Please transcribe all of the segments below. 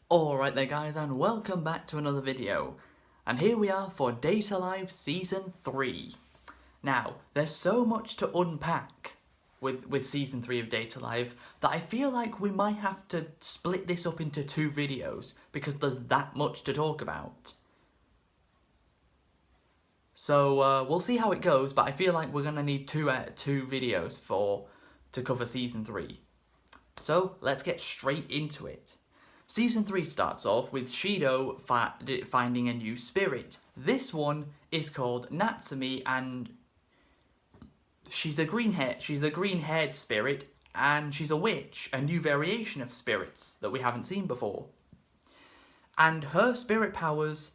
Alright there guys, and welcome back to another video. And here we are for Data Live Season 3. Now, there's so much to unpack with Season 3 of Data Live that I feel like we might have to split this up into two videos because there's that much to talk about. So we'll see how it goes, but I feel like we're going to need two videos to cover Season 3. So let's get straight into it. Season 3 starts off with Shido finding a new spirit. This one is called Natsumi, and she's a green-haired spirit, and she's a witch, a new variation of spirits that we haven't seen before. And her spirit powers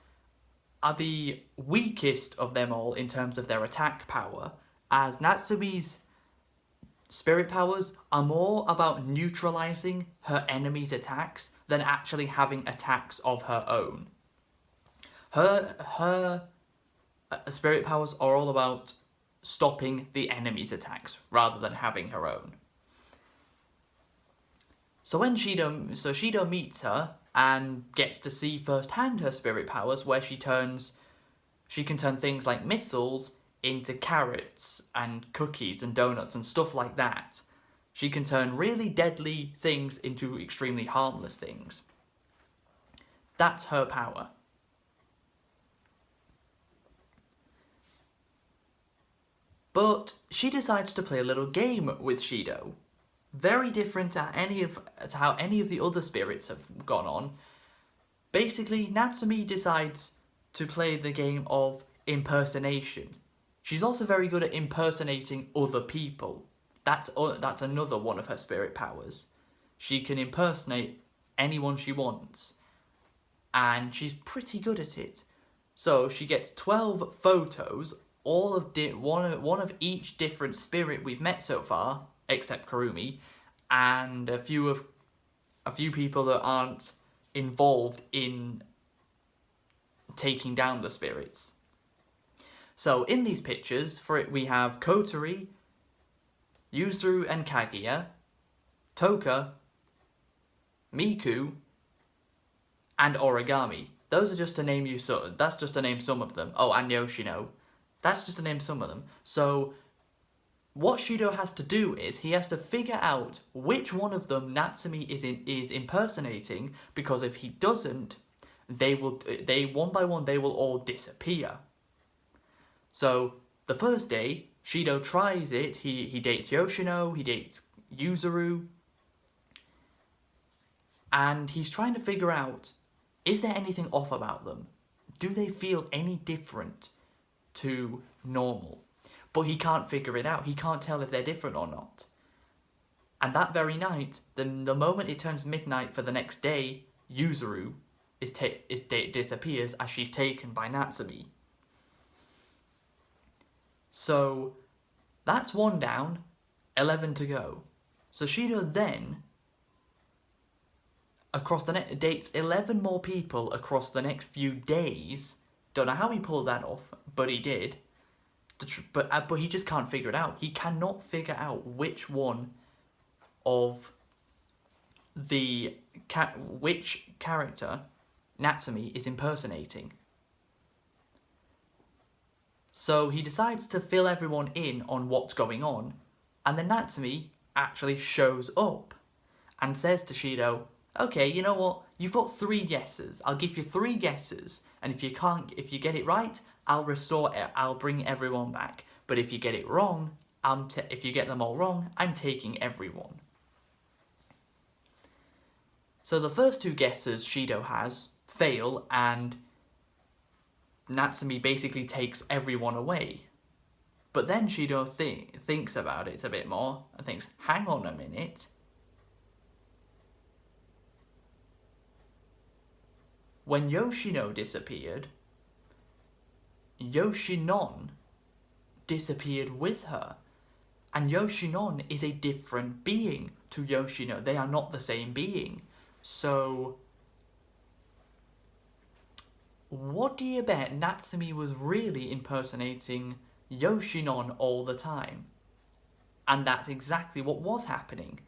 are the weakest of them all in terms of their attack power, as Natsumi's spirit powers are more about neutralising her enemy's attacks than actually having attacks of her own. Her spirit powers are all about stopping the enemy's attacks rather than having her own. So when Shido meets her and gets to see firsthand her spirit powers, where she can turn things like missiles into carrots and cookies and donuts and stuff like that. She can turn really deadly things into extremely harmless things. That's her power. But she decides to play a little game with Shido. Very different to how any of the other spirits have gone on. Basically, Natsumi decides to play the game of impersonation. She's also very good at impersonating other people. That's another one of her spirit powers. She can impersonate anyone she wants, and she's pretty good at it. So she gets 12 photos, all of one of each different spirit we've met so far, except Kurumi, and a few people that aren't involved in taking down the spirits. So in these pictures, we have Kotori, Yuzuru and Kaguya, Toka, Miku, and Origami. Those are just to name that's just to name some of them. Oh, and Yoshino. That's just to name some of them. So what Shido has to do is he has to figure out which one of them Natsumi is impersonating, because if he doesn't, one by one they will all disappear. So, the first day, Shido tries it. He dates Yoshino, he dates Yuzuru, and he's trying to figure out, is there anything off about them? Do they feel any different to normal? But he can't figure it out. He can't tell if they're different or not. And that very night, the moment it turns midnight for the next day, Yuzuru disappears as she's taken by Natsumi. So, that's one down, 11 to go. So Shido then, dates 11 more people across the next few days. Don't know how he pulled that off, but he did. But he just can't figure it out. He cannot figure out which one of which character Natsumi is impersonating. So he decides to fill everyone in on what's going on, and then Natsumi actually shows up and says to Shido, okay, you know what, you've got 3 guesses. I'll give you 3 guesses, and if you get it right, I'll bring everyone back. But if you get it wrong, if you get them all wrong, I'm taking everyone. So the first 2 guesses Shido has fail, and Natsumi basically takes everyone away. But then Shido thinks about it a bit more and thinks, hang on a minute. When Yoshino disappeared, Yoshinon disappeared with her. And Yoshinon is a different being to Yoshino. They are not the same being. So what do you bet Natsumi was really impersonating Yoshinon all the time? And that's exactly what was happening.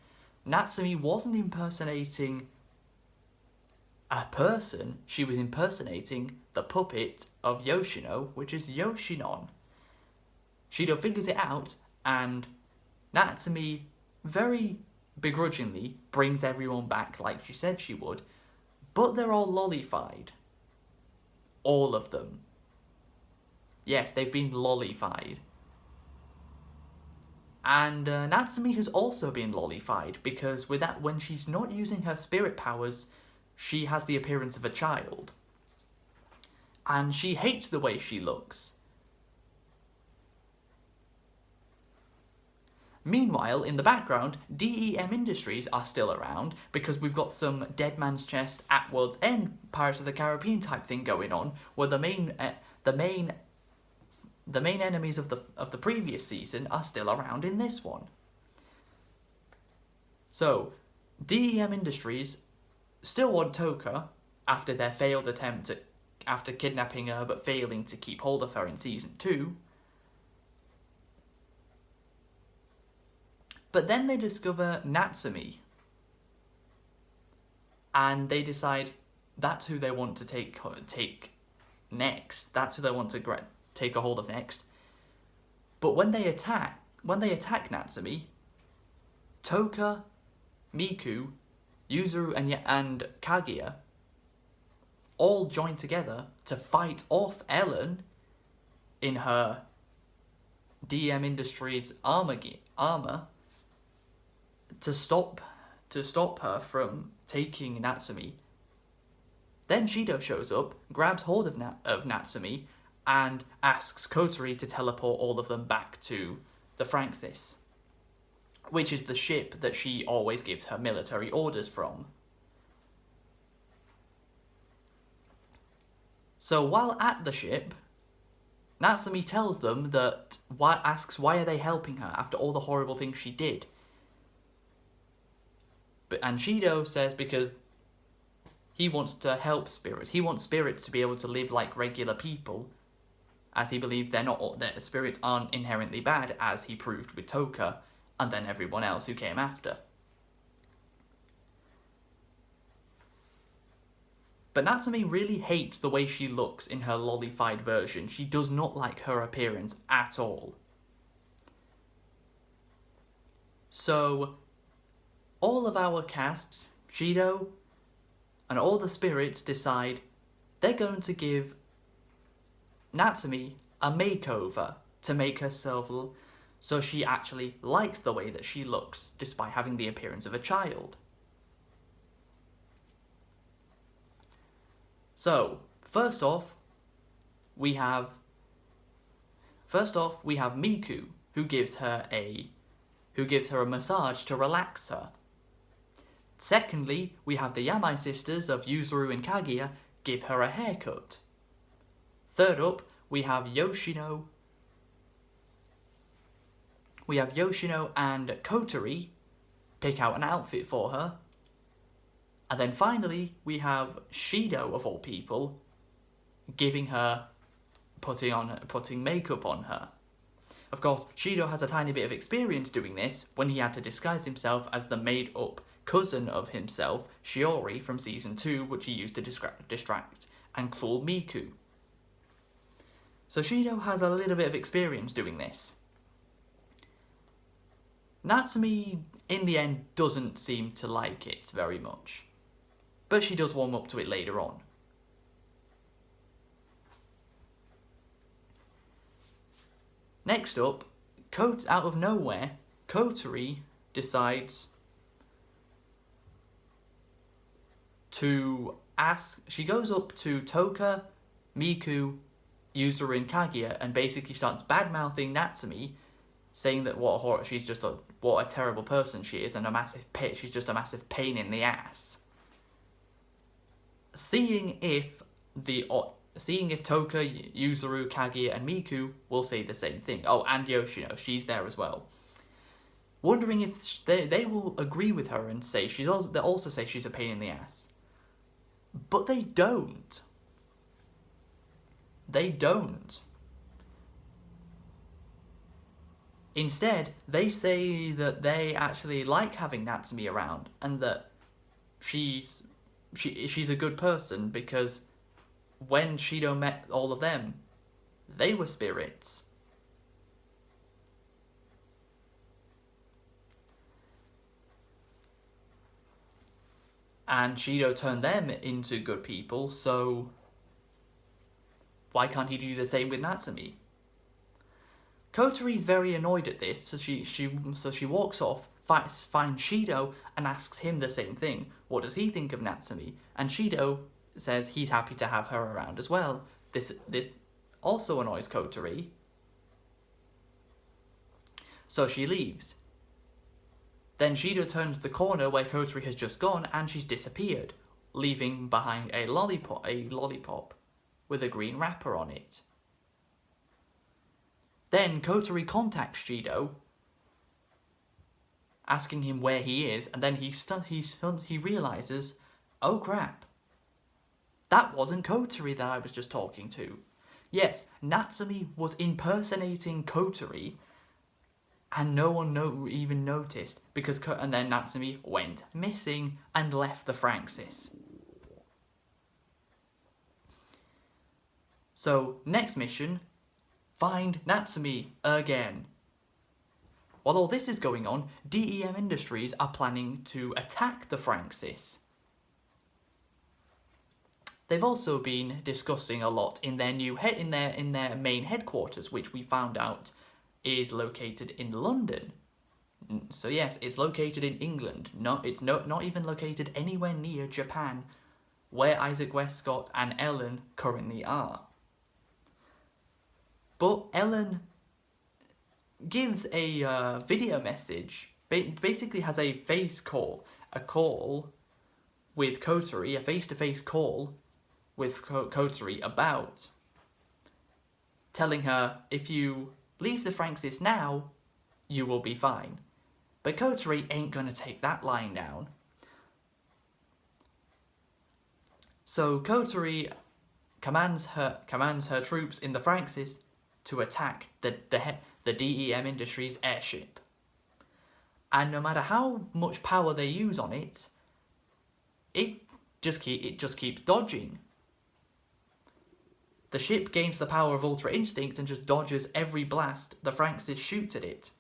Natsumi wasn't impersonating a person, she was impersonating the puppet of Yoshino, which is Yoshinon. Shido figures it out, and Natsumi very begrudgingly brings everyone back like she said she would, but they're all lollified. All of them. Yes, they've been lollified. And Natsumi has also been lollified, because with that, when she's not using her spirit powers, she has the appearance of a child. And she hates the way she looks. Meanwhile, in the background, DEM Industries are still around, because we've got some Dead Man's Chest at World's End Pirates of the Caribbean type thing going on, where the main enemies of the previous season are still around in this one. So, DEM Industries still want Toka after their failed attempt after kidnapping her but failing to keep hold of her in season 2. But then they discover Natsumi, and they decide that's who they want to take next. That's who they want to take a hold of next. But when they attack Natsumi, Toka, Miku, Yuzuru, and Kaguya all join together to fight off Ellen in her DEM Industries armor to stop her from taking Natsumi. Then Shido shows up, grabs hold of Natsumi, and asks Kotori to teleport all of them back to the Franxis, which is the ship that she always gives her military orders from. So while at the ship, Natsumi tells them asks why are they helping her after all the horrible things she did. And Shido says because he wants to help spirits. He wants spirits to be able to live like regular people, as he believes that spirits aren't inherently bad, as he proved with Toka and then everyone else who came after. But Natsumi really hates the way she looks in her lollified version. She does not like her appearance at all. So, all of our cast, Shido, and all the spirits decide they're going to give Natsumi a makeover to make herself so she actually likes the way that she looks, despite having the appearance of a child. So, first off, we have Miku, who gives her a massage to relax her. Secondly, we have the Yamai sisters of Yuzuru and Kaguya give her a haircut. Third up, we have Yoshino and Kotori pick out an outfit for her. And then finally, we have Shido, of all people, putting makeup on her. Of course, Shido has a tiny bit of experience doing this when he had to disguise himself as the made-up cousin of himself, Shiori, from Season 2, which he used to distract and fool Miku. So Shido has a little bit of experience doing this. Natsumi, in the end, doesn't seem to like it very much, but she does warm up to it later on. Next up, out of nowhere, Kotori decides to ask. She goes up to Toka, Miku, Yuzuru, and Kaguya and basically starts bad-mouthing Natsumi, saying that what a terrible person she is and she's just a massive pain in the ass. Seeing if Toka, Yuzuru, Kaguya, and Miku will say the same thing. Oh, and Yoshino, she's there as well. Wondering if they will agree with her and say they also say she's a pain in the ass. But they don't. They don't. Instead, they say that they actually like having Natsumi around and that she's she's a good person because when Shido met all of them, they were spirits. And Shido turned them into good people, so why can't he do the same with Natsumi? Kotori's very annoyed at this, so she walks off, finds Shido, and asks him the same thing. What does he think of Natsumi? And Shido says he's happy to have her around as well. This also annoys Kotori. So she leaves. Then Shido turns the corner where Kotori has just gone, and she's disappeared, leaving behind a lollipop with a green wrapper on it. Then Kotori contacts Shido, asking him where he is, and then he realizes, oh crap, that wasn't Kotori that I was just talking to. Yes, Natsumi was impersonating Kotori, and no one even noticed, and then Natsumi went missing and left the Franxis. So, next mission, find Natsumi again. While all this is going on, DEM Industries are planning to attack the Franxis. They've also been discussing a lot in their in their main headquarters, which we found out is located in London. So yes, it's located in England. It's not even located anywhere near Japan, where Isaac Westcott and Ellen currently are. But Ellen gives a video message, basically has a call with Kotori, a face-to-face call with Kotori about telling her, if you leave the Franxis now, you will be fine. But Kotori ain't gonna take that lying down. So Kotori commands her troops in the Franxis to attack the DEM Industries airship. And no matter how much power they use on it, it just keeps dodging. The ship gains the power of Ultra Instinct and just dodges every blast the Franxis shoots at it.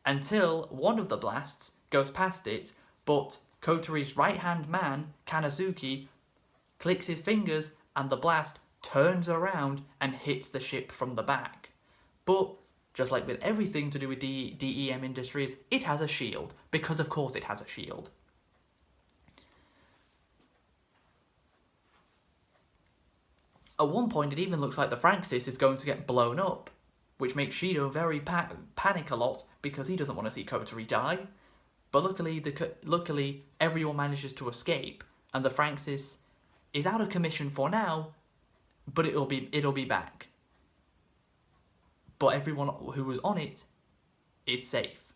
Until one of the blasts goes past it, but Kotori's right-hand man, Kanazuki, clicks his fingers and the blast turns around and hits the ship from the back. But, just like with everything to do with DEM Industries, it has a shield, because of course it has a shield. At one point, it even looks like the Franxis is going to get blown up, which makes Shido very panic a lot because he doesn't want to see Kotori die. But luckily, everyone manages to escape, and the Franxis is out of commission for now, but it'll be back. But everyone who was on it is safe.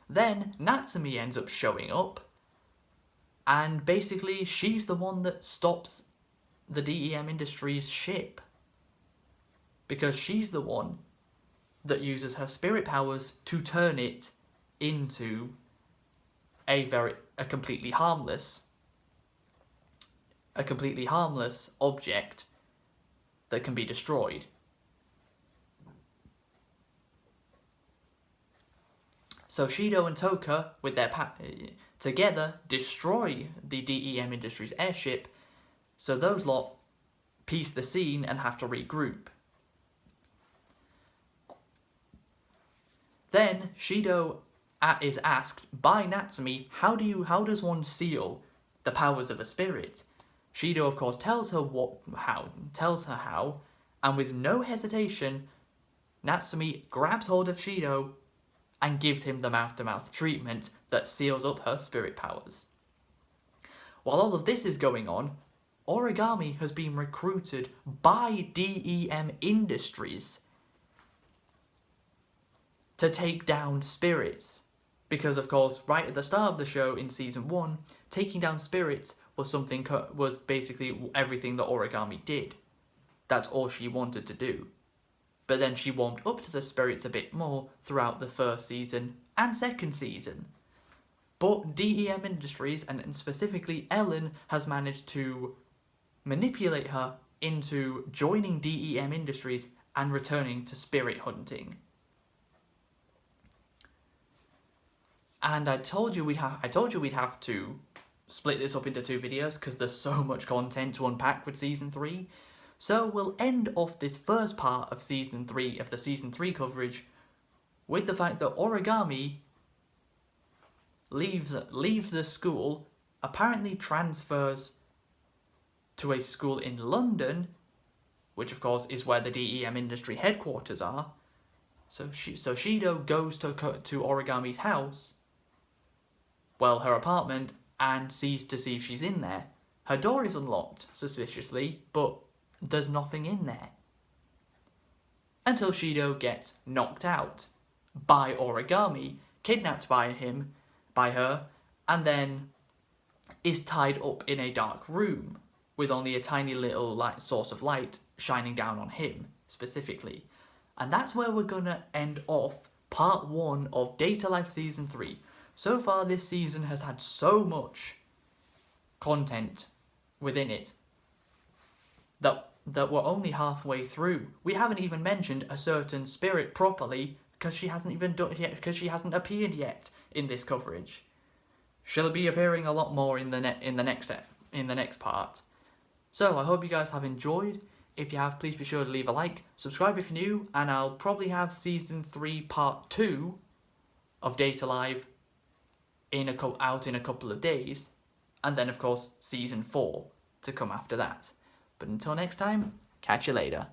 Then Natsumi ends up showing up. And basically, she's the one that stops the DEM Industries ship. Because she's the one that uses her spirit powers to turn it into a completely harmless object that can be destroyed. So Shido and Toka, with their together, destroy the DEM Industries airship, so those lot piece the scene and have to regroup. Then Shido is asked by Natsumi, how does one seal the powers of a spirit? Shido, of course, tells her how, and with no hesitation, Natsumi grabs hold of Shido and gives him the mouth-to-mouth treatment that seals up her spirit powers. While all of this is going on, Origami has been recruited by DEM Industries to take down spirits. Because, of course, right at the start of the show in Season 1, taking down spirits was basically everything that Origami did. That's all she wanted to do. But then she warmed up to the spirits a bit more throughout the first season and second season. But DEM Industries, and specifically Ellen, has managed to manipulate her into joining DEM Industries and returning to spirit hunting. And I told you we'd have to split this up into 2 videos because there's so much content to unpack with season 3. So we'll end off this first part of season 3 of the season 3 coverage with the fact that Origami leaves the school, apparently transfers to a school in London, which of course is where the DEM Industry headquarters are. So Shido goes to Origami's house, well, her apartment, and sees to see if she's in there. Her door is unlocked, suspiciously, but there's nothing in there. Until Shido gets knocked out by Origami, kidnapped by her, and then is tied up in a dark room with only a tiny little source of light shining down on him, specifically. And that's where we're gonna end off part 1 of Data Life Season 3. So far, this season has had so much content within it that we're only halfway through. We haven't even mentioned a certain spirit properly because she hasn't appeared yet in this coverage. She'll be appearing a lot more in the next part. So I hope you guys have enjoyed. If you have, please be sure to leave a like, subscribe if you're new, and I'll probably have season 3 part 2 of Data Live out in a couple of days, and then of course season 4 to come after that. But until next time, catch you later.